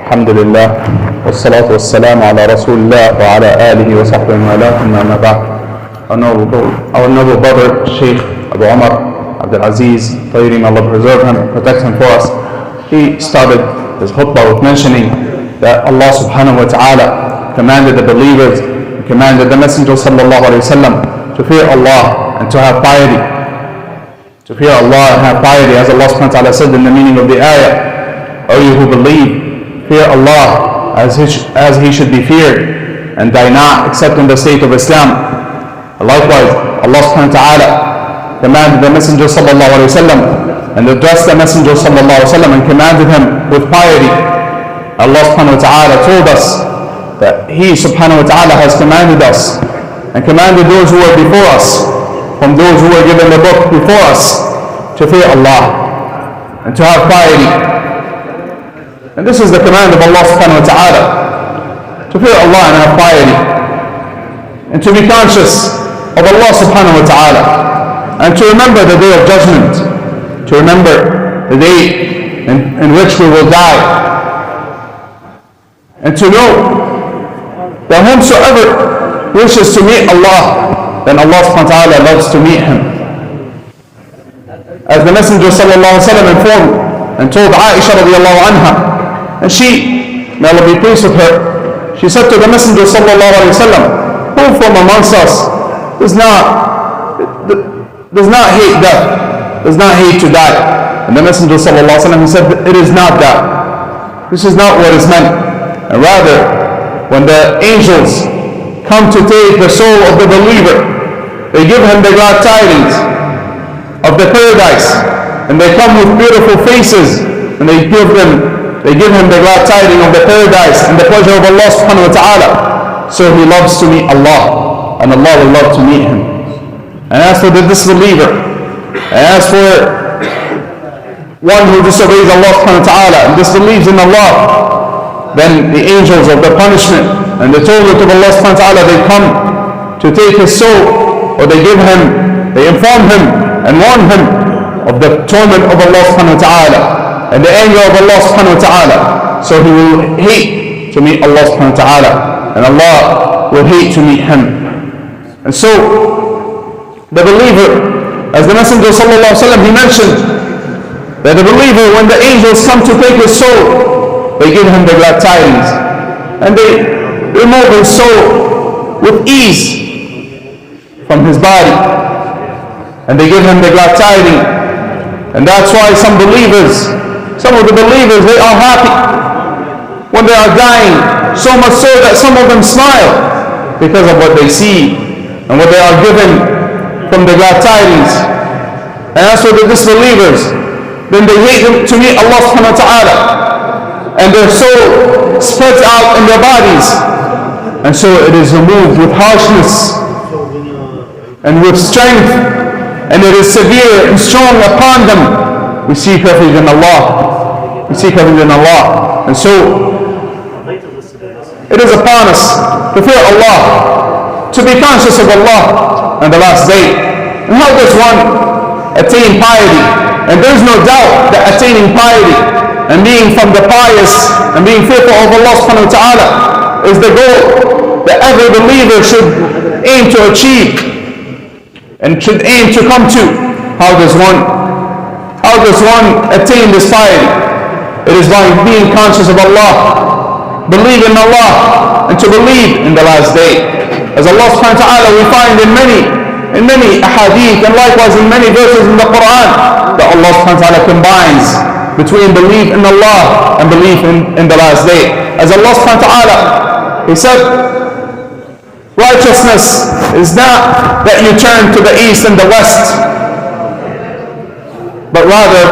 الحمد لله والصلاة والسلام على رسول الله وعلى آله وصحبه ومن أما بعد. Our noble brother Sheikh Abu Umar Abdul-Azeez, At-Tairi, may Allah preserve him and protect him for us. He started his khutbah with mentioning that Allah subhanahu wa ta'ala commanded the believers, commanded the Messenger sallallahu alayhi wa sallam to fear Allah and to have piety. To fear Allah and have piety, as Allah subhanahu wa ta'ala said in the meaning of the ayah, O you who believe, fear Allah as he should be feared, and die not except in the state of Islam. Likewise, Allah subhanahu wa ta'ala commanded the Messenger sallallahu alayhi wa sallam and addressed the Messenger sallallahu alayhi wa sallam and commanded him with piety. Allah subhanahu wa ta'ala told us that He subhanahu wa ta'ala has commanded us and commanded those who were before us, from those who were given the book before us, to fear Allah and to have piety. And this is the command of Allah subhanahu wa ta'ala, to fear Allah and have piety, and to be conscious of Allah subhanahu wa ta'ala, and to remember the day of judgment, to remember the day in which we will die, and to know that whomsoever wishes to meet Allah, then Allah subhanahu wa ta'ala loves to meet him. As the Messenger sallallahu alayhi wa sallam informed and told Aisha radiallahu anha, and she, may Allah be pleased with her, she said to the Messenger sallallahu alayhi wa sallam, who from amongst us does not hate death, does not hate to die? And the Messenger sallallahu alayhi wa sallam, he said, it is not that. This is not what is meant. And rather, when the angels come to take the soul of the believer, they give him the glad tidings of the paradise, and they come with beautiful faces, and they give him the glad tidings of the paradise and the pleasure of Allah subhanahu wa ta'ala. So he loves to meet Allah, and Allah will love to meet him. And as for the disbeliever, and as for one who disobeys Allah subhanahu wa ta'ala and disbelieves in Allah, then the angels of the punishment and the torment of Allah subhanahu wa ta'ala, they come to take his soul, or they inform him and warn him of the torment of Allah subhanahu wa ta'ala and the anger of Allah subhanahu wa ta'ala. So he will hate to meet Allah subhanahu wa ta'ala, and Allah will hate to meet him. And so the believer, as the Messenger sallallahu alaihi wasallam, he mentioned that the believer, when the angels come to take his soul, they give him the glad tidings, and they remove his soul with ease from his body, and they give him the glad tidings. And that's why some of the believers, they are happy when they are dying, so much so that some of them smile because of what they see and what they are given from the glad tidings. And as for the disbelievers, then they hate to meet Allah subhanahu wa ta'ala, and their soul spreads out in their bodies, and so it is removed with harshness and with strength, and it is severe and strong upon them. We seek refuge in Allah. We seek refuge in Allah. And so it is upon us to fear Allah, to be conscious of Allah and the last day. And how does one attain piety? And there is no doubt that attaining piety and being from the pious and being fearful of Allah subhanahu wa ta'ala is the goal that every believer should aim to achieve and should aim to come to. How does one attain this piety? It is by being conscious of Allah, believe in Allah, and to believe in the last day. As Allah subhanahu wa ta'ala, we find in many ahadith and likewise in many verses in the Quran, that Allah subhanahu wa ta'ala combines between belief in Allah and belief in the last day. As Allah subhanahu wa ta'ala, He said, righteousness is not that you turn to the east and the west, but rather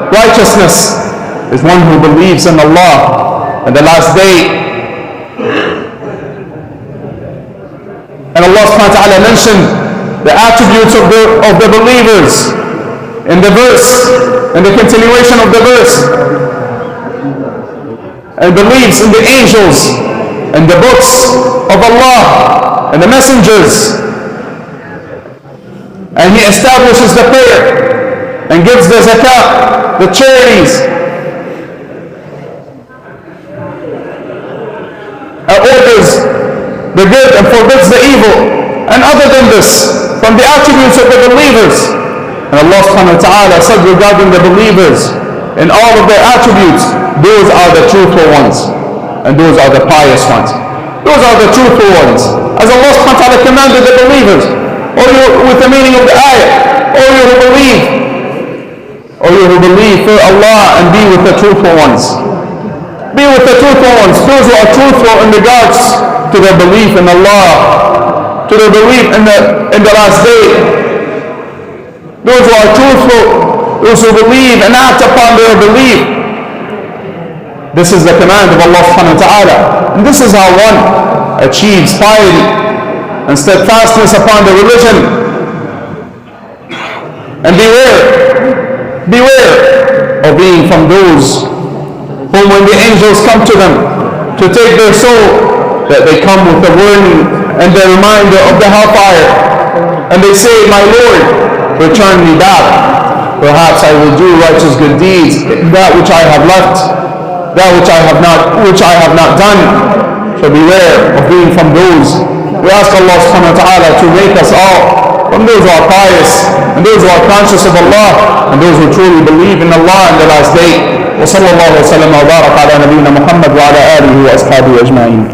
righteousness is one who believes in Allah and the last day. And Allah subhanahu wa ta'ala mentioned the attributes of the believers in the verse, in the continuation of the verse, and believes in the angels and the books of Allah and the messengers, and he establishes the prayer and gives the zakat, the charities, and orders the good and forbids the evil, and other than this, from the attributes of the believers. And Allah subhanahu wa ta'ala said regarding the believers, in all of their attributes, those are the truthful ones, and those are the pious ones. Those are the truthful ones. As Allah subhanahu wa ta'ala commanded the believers, or you, with the meaning of the ayah, or you who believe for Allah and be with the truthful ones. Be with the truthful ones, those who are truthful in regards to their belief in Allah, to their belief in the last day. Those who are truthful, those who believe and act upon their belief. This is the command of Allah subhanahu wa ta'ala. And this is how one achieves piety and steadfastness upon the religion. And beware of being from those whom when the angels come to them to take their soul, that they come with the warning and the reminder of the hellfire, and they say, my Lord, return me back. Perhaps I will do righteous good deeds, that which I have left, that which I have not done. So beware of being from those. We ask Allah subhanahu wa ta'ala to make us all from those who are pious, and those who are conscious of Allah, and those who truly believe in Allah and the last day. وصلى الله وسلم وبارك على نبينا محمد وعلى آله وأصحابه أجمعين.